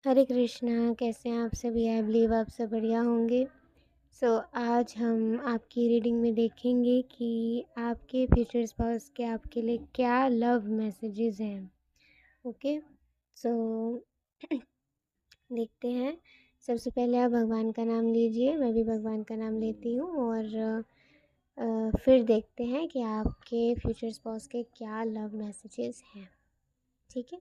हरे कृष्णा, कैसे हैं आप सभी? आई बिलीव आप सब बढ़िया होंगे। आज हम आपकी रीडिंग में देखेंगे कि आपके फ्यूचर स्पाउस के आपके लिए क्या लव मैसेजेस हैं। ओके, सो देखते हैं। सबसे पहले आप भगवान का नाम लीजिए, मैं भी भगवान का नाम लेती हूँ और फिर देखते हैं कि आपके फ्यूचर स्पाउस के क्या लव मैसेजेस हैं। ठीक है।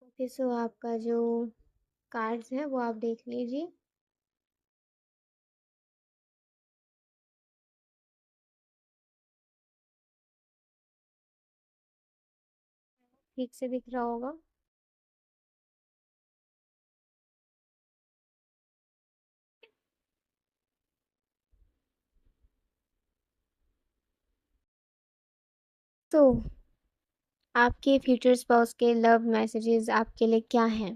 ओके, सो आपका जो कार्ड्स हैं वो आप देख लीजिए। ठीक से दिख रहा होगा। तो आपके फ्यूचर स्पाउस के लव मैसेजेस आपके लिए क्या हैं?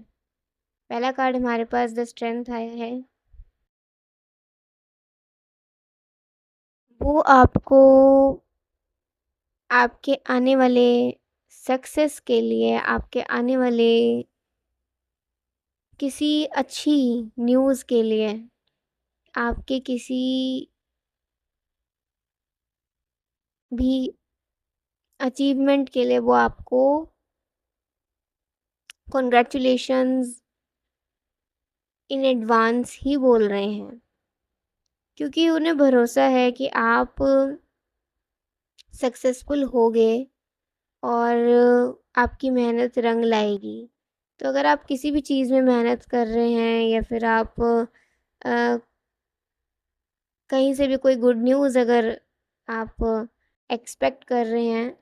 पहला कार्ड हमारे पास द स्ट्रेंथ आया है। वो आपको आपके आने वाले सक्सेस के लिए, आपके आने वाले किसी अच्छी न्यूज़ के लिए, आपके किसी भी अचीवमेंट के लिए वो आपको कॉन्ग्रेचुलेशंस इन एडवांस ही बोल रहे हैं, क्योंकि उन्हें भरोसा है कि आप सक्सेसफुल होगे और आपकी मेहनत रंग लाएगी। तो अगर आप किसी भी चीज़ में मेहनत कर रहे हैं या फिर आप कहीं से भी कोई गुड न्यूज़ अगर आप एक्सपेक्ट कर रहे हैं,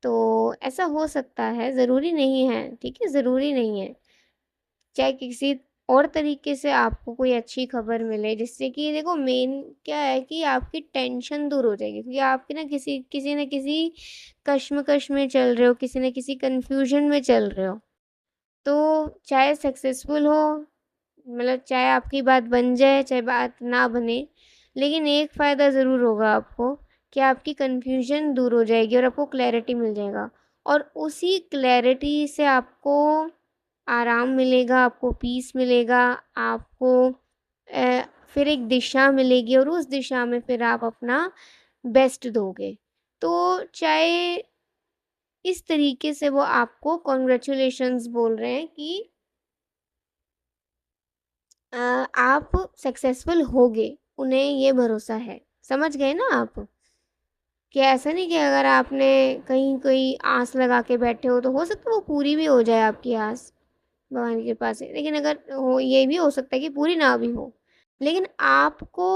तो ऐसा हो सकता है, ज़रूरी नहीं है, ठीक है? ज़रूरी नहीं है। चाहे किसी और तरीके से आपको कोई अच्छी खबर मिले, जिससे कि देखो मेन क्या है कि आपकी टेंशन दूर हो जाएगी, क्योंकि आपकी ना किसी न किसी कश्मकश में चल रहे हो, किसी न किसी कन्फ्यूजन में चल रहे हो। तो चाहे सक्सेसफुल हो, मतलब चाहे आपकी बात बन जाए, चाहे बात ना बने, लेकिन एक फ़ायदा ज़रूर होगा आपको कि आपकी कन्फ्यूजन दूर हो जाएगी और आपको क्लैरिटी मिल जाएगा। और उसी क्लैरिटी से आपको आराम मिलेगा, आपको पीस मिलेगा, आपको फिर एक दिशा मिलेगी और उस दिशा में फिर आप अपना बेस्ट दोगे। तो चाहे इस तरीके से वो आपको कांग्रेचुलेशंस बोल रहे हैं कि आप सक्सेसफुल होगे, उन्हें ये भरोसा है। समझ गए ना आप? कि ऐसा नहीं कि अगर आपने कहीं कोई आस लगा के बैठे हो तो हो सकता है वो पूरी भी हो जाए आपकी आस, भगवान की कृपा से। लेकिन अगर हो, ये भी हो सकता है कि पूरी ना भी हो। लेकिन आपको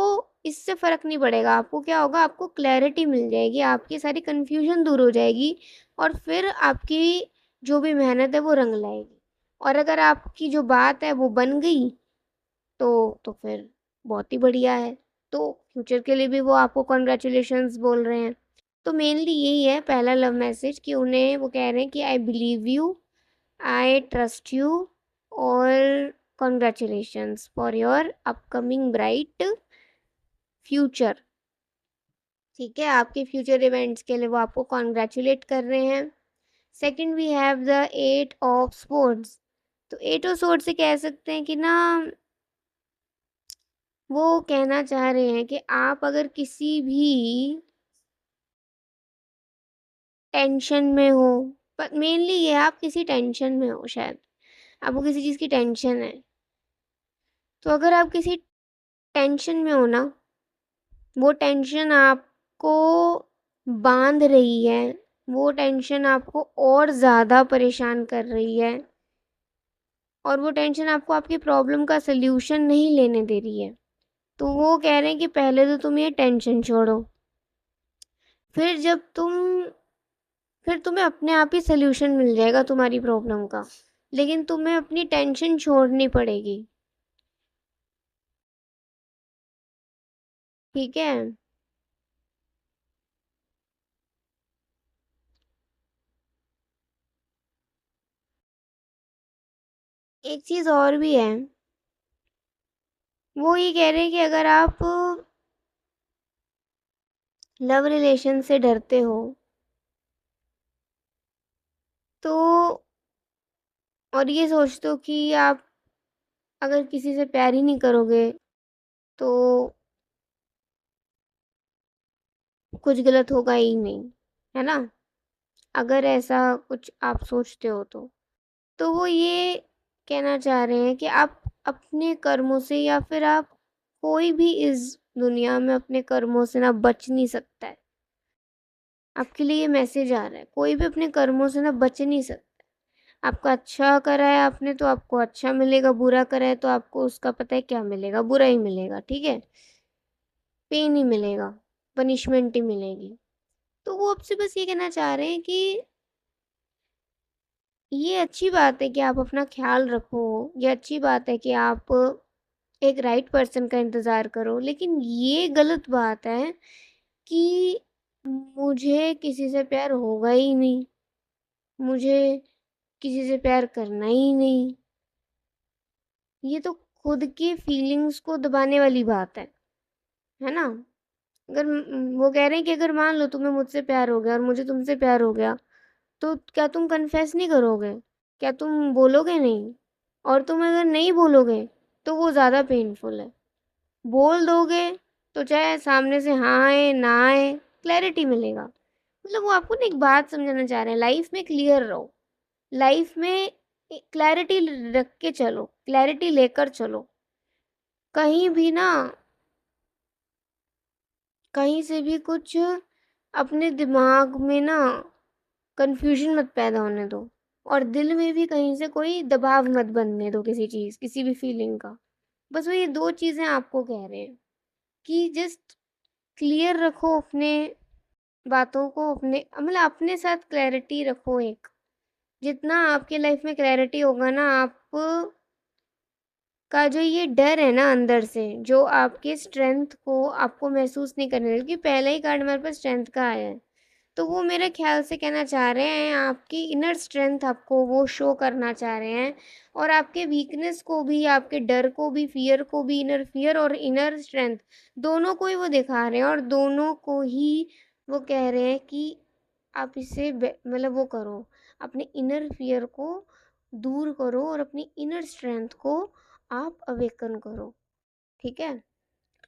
इससे फ़र्क नहीं पड़ेगा। आपको क्या होगा, आपको क्लैरिटी मिल जाएगी, आपकी सारी कन्फ्यूज़न दूर हो जाएगी और फिर आपकी जो भी मेहनत है वो रंग लाएगी। और अगर आपकी जो बात है वो बन गई, तो फिर बहुत ही बढ़िया है। तो फ्यूचर के लिए भी वो आपको कांग्रेचुलेशंस बोल रहे हैं। तो मेनली यही है पहला लव मैसेज, कि उन्हें वो कह रहे हैं कि I believe you, I trust you, और congratulations for your upcoming bright future. ठीक है, आपके फ्यूचर इवेंट्स के लिए वो आपको कॉन्ग्रेचुलेट कर रहे हैं। Second we have the eight of swords. तो एट ऑफ स्पोर्ट्स से कह सकते हैं कि ना, वो कहना चाह रहे हैं कि आप अगर किसी भी टेंशन में हो, पर मेनली ये आप किसी टेंशन में हो, शायद आपको किसी चीज़ की टेंशन है। तो अगर आप किसी टेंशन में हो ना, वो टेंशन आपको बांध रही है, वो टेंशन आपको और ज़्यादा परेशान कर रही है, और वो टेंशन आपको आपकी प्रॉब्लम का सल्यूशन नहीं लेने दे रही है। तो वो कह रहे हैं कि पहले तो तुम ये टेंशन छोड़ो, फिर जब तुम फिर तुम्हें अपने आप ही सल्यूशन मिल जाएगा तुम्हारी प्रॉब्लम का, लेकिन तुम्हें अपनी टेंशन छोड़नी पड़ेगी। ठीक है। एक चीज़ और भी है, वो ये कह रहे हैं कि अगर आप लव रिलेशन से डरते हो, तो और ये सोचते हो कि आप अगर किसी से प्यार ही नहीं करोगे, तो कुछ गलत होगा ही नहीं, है ना? अगर ऐसा कुछ आप सोचते हो तो वो ये कहना चाह रहे हैं कि आप अपने कर्मों से, या फिर आप कोई भी इस दुनिया में अपने कर्मों से ना बच नहीं सकता है। आपके लिए ये मैसेज आ रहा है, कोई भी अपने कर्मों से ना बच नहीं सकता। आपका अच्छा करा है आपने तो आपको अच्छा मिलेगा, बुरा करा है तो आपको उसका पता है क्या मिलेगा, बुरा ही मिलेगा। ठीक है, पेन ही मिलेगा, पनिशमेंट ही मिलेगी। तो वो आपसे बस ये कहना चाह रहे हैं कि ये अच्छी बात है कि आप अपना ख्याल रखो, ये अच्छी बात है कि आप एक राइट पर्सन का इंतज़ार करो, लेकिन ये गलत बात है कि मुझे किसी से प्यार होगा ही नहीं, मुझे किसी से प्यार करना ही नहीं। ये तो खुद की फीलिंग्स को दबाने वाली बात है ना? अगर वो कह रहे हैं कि अगर मान लो तुम्हें मुझसे प्यार हो गया और मुझे तुमसे प्यार हो गया, तो क्या तुम कन्फेस नहीं करोगे? क्या तुम बोलोगे नहीं? और तुम अगर नहीं बोलोगे तो वो ज़्यादा पेनफुल है। बोल दोगे तो चाहे सामने से हाँ आए ना आए, क्लैरिटी मिलेगा। मतलब वो आपको ना एक बात समझाना चाह रहे हैं, लाइफ में क्लियर रहो, लाइफ में क्लैरिटी रख के चलो, क्लैरिटी लेकर चलो। कहीं भी ना, कहीं से भी कुछ अपने दिमाग में ना कंफ्यूजन मत पैदा होने दो, और दिल में भी कहीं से कोई दबाव मत बनने दो किसी चीज़, किसी भी फीलिंग का। बस वो ये दो चीज़ें आपको कह रहे हैं कि जस्ट क्लियर रखो अपने बातों को, अपने मतलब अपने साथ क्लैरिटी रखो एक। जितना आपकी लाइफ में क्लैरिटी होगा ना, आप का जो ये डर है ना अंदर से, जो आपके स्ट्रेंथ को आपको महसूस नहीं करने देगा, क्योंकि पहला ही कार्ड हमारे पास स्ट्रेंथ का आया है। तो वो मेरे ख्याल से कहना चाह रहे हैं, आपकी इनर स्ट्रेंथ आपको वो शो करना चाह रहे हैं, और आपके वीकनेस को भी, आपके डर को भी, फियर को भी, इनर फियर और इनर स्ट्रेंथ दोनों को ही वो दिखा रहे हैं, और दोनों को ही वो कह रहे हैं कि आप इसे मतलब वो करो, अपने इनर फियर को दूर करो और अपनी इनर स्ट्रेंथ को आप अवेकन करो। ठीक है।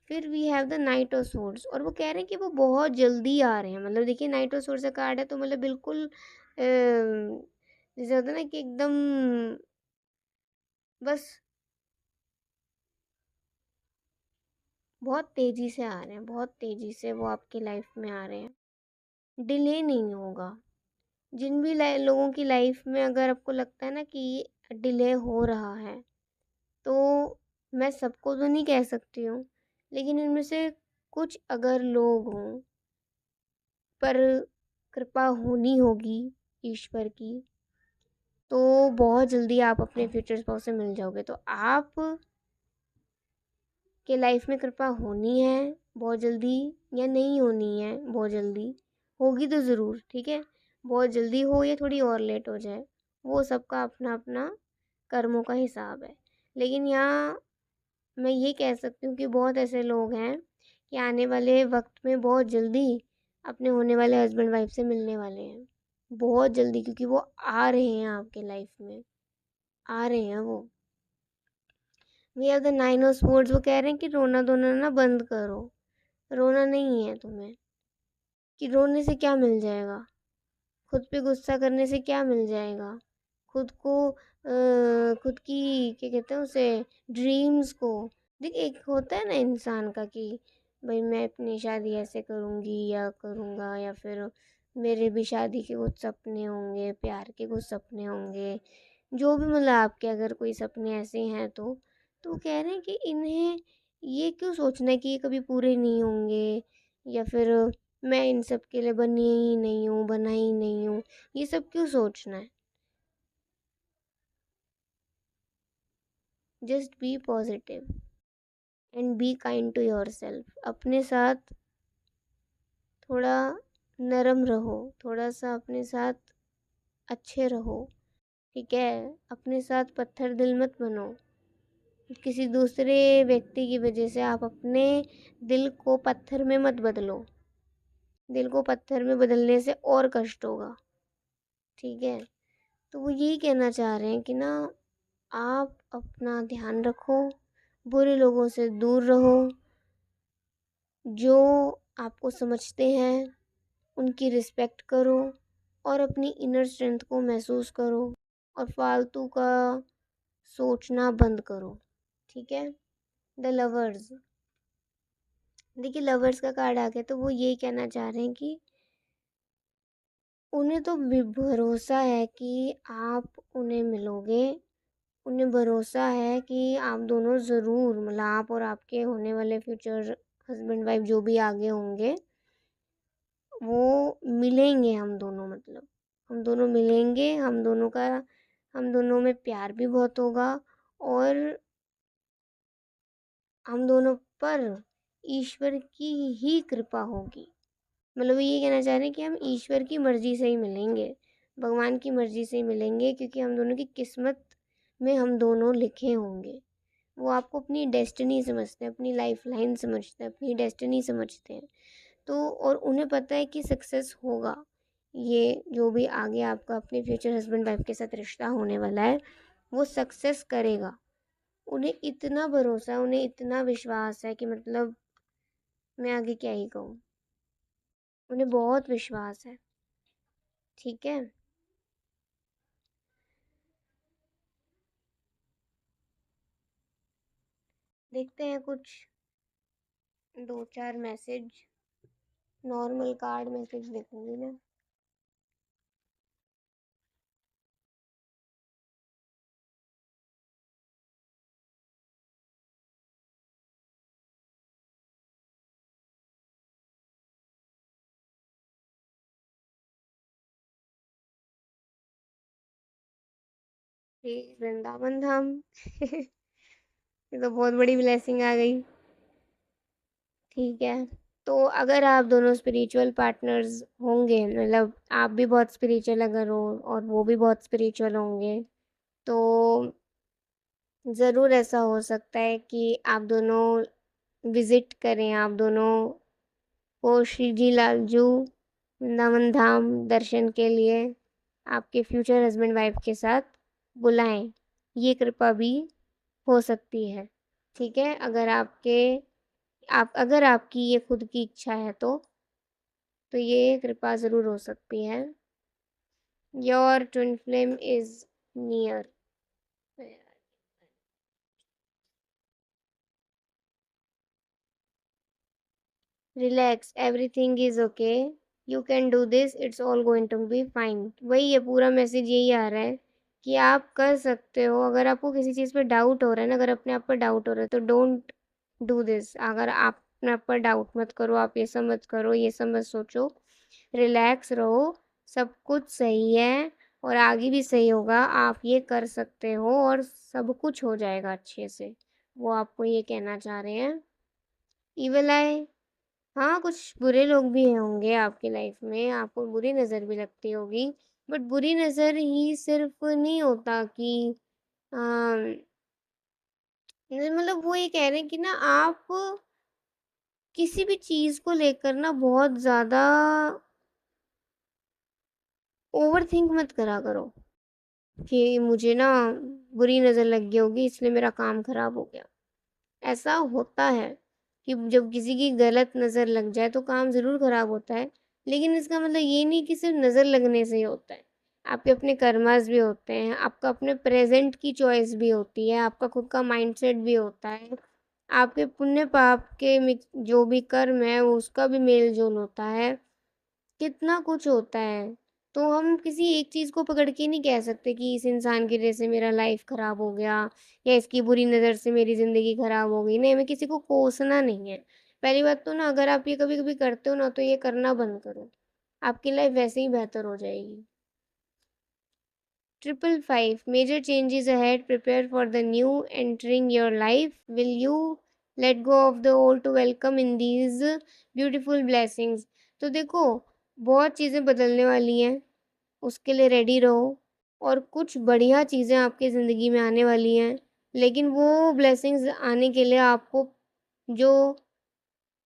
फिर we have the knight of swords, और वो कह रहे हैं कि वो बहुत जल्दी आ रहे हैं। मतलब देखिए, नाइट ऑफ सोर्ड्स का कार्ड है तो मतलब बिल्कुल जैसे होता है ना कि एकदम बस बहुत तेज़ी से आ रहे हैं, बहुत तेज़ी से वो आपकी लाइफ में आ रहे हैं। डिले नहीं होगा। जिन भी लोगों की लाइफ में अगर आपको लगता है ना कि डिले हो रहा है, तो मैं सबको तो नहीं कह सकती हूँ, लेकिन इनमें से कुछ अगर लोग हों, पर कृपा होनी होगी ईश्वर की, तो बहुत जल्दी आप अपने फ्यूचर स्पाउस से मिल जाओगे। तो आप के लाइफ में कृपा होनी है बहुत जल्दी, या नहीं होनी है बहुत जल्दी, होगी तो ज़रूर। ठीक है, बहुत जल्दी हो या थोड़ी और लेट हो जाए, वो सबका अपना अपना कर्मों का हिसाब है। लेकिन यहाँ मैं ये कह सकती हूँ कि बहुत ऐसे लोग हैं कि आने वाले वक़्त में बहुत जल्दी अपने होने वाले हस्बैंड वाइफ से मिलने वाले हैं। बहुत जल्दी, क्योंकि वो आ रहे हैं आपके लाइफ में, आ रहे हैं वो। We are the nine of swords, वो कह रहे हैं कि रोना-धोना ना बंद करो। रोना नहीं है तुम्हें, कि रोने से क्या मिल जाएगा? खुद पे गुस्सा करने से क्या मिल जाएगा? खुद को खुद की क्या कहते हैं उसे, ड्रीम्स को, देख एक होता है ना इंसान का कि भाई मैं अपनी शादी ऐसे करूँगी या करूँगा, या फिर मेरे भी शादी के कुछ सपने होंगे, प्यार के कुछ सपने होंगे, जो भी मतलब आपके अगर कोई सपने ऐसे हैं तो वो कह रहे हैं कि इन्हें ये क्यों सोचना है कि ये कभी पूरे नहीं होंगे, या फिर मैं इन सब के लिए बनी ही नहीं हूँ, बना ही नहीं हूँ, ये सब क्यों सोचना है? Just be positive and be kind to yourself. अपने साथ थोड़ा नरम रहो, थोड़ा सा अपने साथ अच्छे रहो, ठीक है? अपने साथ पत्थर दिल मत बनो। किसी दूसरे व्यक्ति की वजह से आप अपने दिल को पत्थर में मत बदलो। दिल को पत्थर में बदलने से और कष्ट होगा, ठीक है? तो वो यही कहना चाह रहे हैं कि ना, आप अपना ध्यान रखो, बुरे लोगों से दूर रहो, जो आपको समझते हैं उनकी रिस्पेक्ट करो, और अपनी इनर स्ट्रेंथ को महसूस करो, और फालतू का सोचना बंद करो, ठीक है? द लवर्स, देखिए लवर्स का कार्ड आ गया, तो वो यही कहना चाह रहे हैं कि उन्हें तो भरोसा है कि आप उन्हें मिलोगे, उन्हें भरोसा है कि आप दोनों ज़रूर, मतलब आप और आपके होने वाले फ्यूचर हस्बैंड वाइफ जो भी आगे होंगे, वो मिलेंगे, हम दोनों मतलब हम दोनों मिलेंगे, हम दोनों में प्यार भी बहुत होगा, और हम दोनों पर ईश्वर की ही कृपा होगी। मतलब वो ये कहना चाह रहे हैं कि हम ईश्वर की मर्ज़ी से ही मिलेंगे, भगवान की मर्ज़ी से ही मिलेंगे, क्योंकि हम दोनों की किस्मत में हम दोनों लिखे होंगे। वो आपको अपनी डेस्टिनी समझते हैं, अपनी लाइफ लाइन समझते हैं, अपनी डेस्टिनी समझते हैं। तो और उन्हें पता है कि सक्सेस होगा। ये जो भी आगे आपका अपने फ्यूचर हस्बैंड वाइफ के साथ रिश्ता होने वाला है, वो सक्सेस करेगा। उन्हें इतना भरोसा है, उन्हें इतना विश्वास है कि मतलब मैं आगे क्या ही कहूँ। उन्हें बहुत विश्वास है, ठीक है? देखते हैं कुछ 2-4 मैसेज, नॉर्मल कार्ड मैसेज देखूंगी मैं। ठीक, वृंदावन धाम। ये तो बहुत बड़ी ब्लेसिंग आ गई, ठीक है? तो अगर आप दोनों स्पिरिचुअल पार्टनर्स होंगे, मतलब आप भी बहुत स्पिरिचुअल अगर हो और वो भी बहुत स्पिरिचुअल होंगे, तो ज़रूर ऐसा हो सकता है कि आप दोनों विज़िट करें, आप दोनों को श्री जी लालजू वृंदावन धाम दर्शन के लिए आपके फ्यूचर हस्बैंड वाइफ के साथ बुलाएं। ये कृपा भी हो सकती है, ठीक है? अगर आपकी ये खुद की इच्छा है तो ये कृपा ज़रूर हो सकती है। Your twin flame is near. Relax, everything is okay, you can do this, it's all going to be fine. वही है, पूरा मैसेज यही आ रहा है कि आप कर सकते हो। अगर आपको किसी चीज़ पे डाउट हो रहा है ना, अगर अपने आप पर डाउट हो रहा है, तो डोंट डू दिस। अगर आप अपने आप पर डाउट मत करो, आप ये सब मत करो, ये सब मत सोचो, रिलैक्स रहो, सब कुछ सही है और आगे भी सही होगा। आप ये कर सकते हो और सब कुछ हो जाएगा अच्छे से। वो आपको ये कहना चाह रहे हैं। इविल आई, हाँ, कुछ बुरे लोग भी होंगे आपकी लाइफ में, आपको बुरी नज़र भी लगती होगी, बट बुरी नज़र ही सिर्फ नहीं होता कि मतलब वो ये कह रहे हैं कि ना, आप किसी भी चीज़ को लेकर ना बहुत ज़्यादा ओवरथिंक मत करा करो कि मुझे ना बुरी नज़र लग गई होगी इसलिए मेरा काम खराब हो गया। ऐसा होता है कि जब किसी की गलत नज़र लग जाए तो काम ज़रूर खराब होता है, लेकिन इसका मतलब ये नहीं कि सिर्फ़ नज़र लगने से ही होता है। आपके अपने कर्मास भी होते हैं, आपका अपने प्रेज़ेंट की चॉइस भी होती है, आपका खुद का माइंडसेट भी होता है, आपके पुण्य पाप के मिक जो भी कर्म है उसका भी मेल-जोल होता है। कितना कुछ होता है। तो हम किसी एक चीज़ को पकड़ के नहीं कह सकते कि इस इंसान की वज़ह से मेरा लाइफ़ ख़राब हो गया या इसकी बुरी नज़र से मेरी ज़िंदगी ख़राब हो गई। नहीं, हमें किसी को कोसना नहीं है। पहली बात तो ना अगर आप ये कभी-कभी करते हो ना तो ये करना बंद करो। आपकी लाइफ़ वैसे ही बेहतर हो जाएगी। 555 Major changes ahead. Prepare for the new entering your life. Will you let go of the old to welcome in these beautiful blessings? तो देखो बहुत चीज़ें बदलने वाली हैं, उसके लिए रेडी रहो और कुछ बढ़िया चीज़ें आपकी ज़िंदगी में आने वाली हैं, लेकिन वो ब्लेसिंग्स आने के लिए आपको जो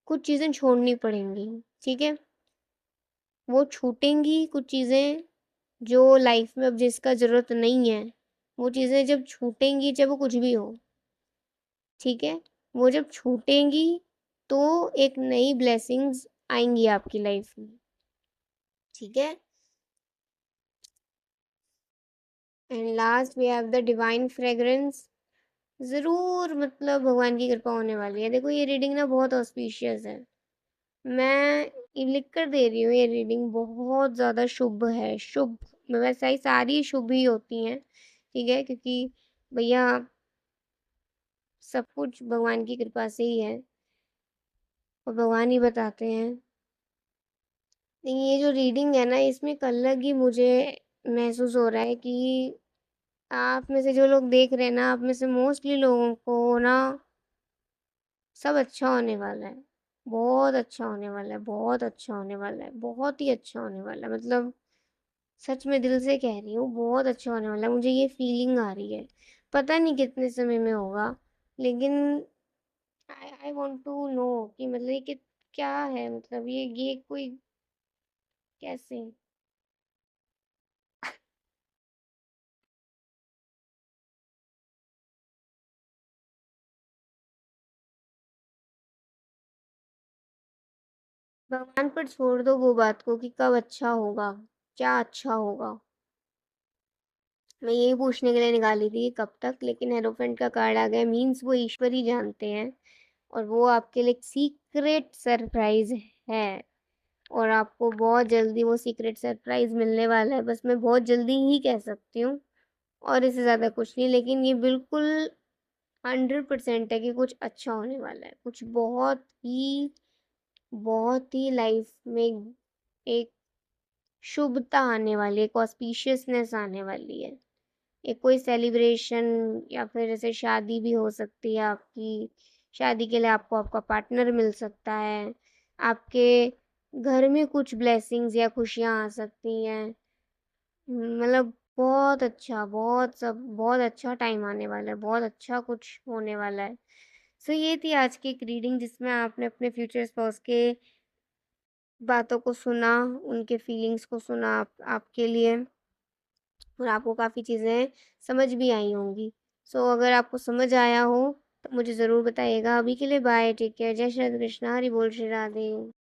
कुछ चीज़ें छोड़नी पड़ेंगी, ठीक है? वो छूटेंगी कुछ चीज़ें जो लाइफ में अब जिसका ज़रूरत नहीं है, वो चीज़ें जब छूटेंगी, चाहे वो कुछ भी हो, ठीक है? वो जब छूटेंगी, तो एक नई ब्लेसिंग्स आएँगी आपकी लाइफ में, ठीक है? And last we have the divine fragrance. ज़रूर मतलब भगवान की कृपा होने वाली है। देखो ये रीडिंग ना बहुत ऑस्पिशियस है। मैं ये लिख कर दे रही हूँ, ये रीडिंग बहुत ज़्यादा शुभ है, शुभ। वैसे ही सारी शुभ ही होती हैं, ठीक है? क्योंकि भैया सब कुछ भगवान की कृपा से ही है और भगवान ही बताते हैं। लेकिन ये जो रीडिंग है ना इसमें एक अलग ही मुझे महसूस हो रहा है कि आप में से जो लोग देख रहे हैं ना, आप में से मोस्टली लोगों को ना सब अच्छा होने वाला है। बहुत अच्छा होने वाला है, बहुत अच्छा होने वाला है, बहुत ही अच्छा होने वाला है। मतलब सच में दिल से कह रही हूँ, बहुत अच्छा होने वाला है। मुझे ये फीलिंग आ रही है। पता नहीं कितने समय में होगा, लेकिन आई वांट टू नो कि मतलब ये क्या है, मतलब ये कोई कैसे? भगवान पर छोड़ दो वो बात को कि कब अच्छा होगा, क्या अच्छा होगा। मैं यही पूछने के लिए निकाली थी कब तक, लेकिन हेरोफेंट का कार्ड आ गया, मीन्स वो ईश्वर ही जानते हैं और वो आपके लिए एक सीक्रेट सरप्राइज है और आपको बहुत जल्दी वो सीक्रेट सरप्राइज मिलने वाला है। बस मैं बहुत जल्दी ही कह सकती हूँ और इससे ज़्यादा कुछ नहीं, लेकिन ये बिल्कुल 100% है कि कुछ अच्छा होने वाला है। कुछ बहुत ही लाइफ में एक शुभता आने वाली है, एक ऑस्पिशियसनेस आने वाली है। एक कोई सेलिब्रेशन या फिर जैसे शादी भी हो सकती है आपकी। शादी के लिए आपको आपका पार्टनर मिल सकता है। आपके घर में कुछ ब्लेसिंग्स या खुशियाँ आ सकती हैं। मतलब बहुत अच्छा टाइम आने वाला है, बहुत अच्छा कुछ होने वाला है। सो ये थी आज की एक रीडिंग जिसमें आपने अपने फ्यूचर स्पाउस के बातों को सुना, उनके फीलिंग्स को सुना आपके लिए और आपको काफ़ी चीज़ें समझ भी आई होंगी। सो अगर आपको समझ आया हो तो मुझे ज़रूर बताइएगा। अभी के लिए बाय, टेक केयर, जय श्री कृष्णा, हरि बोल, श्री राधे।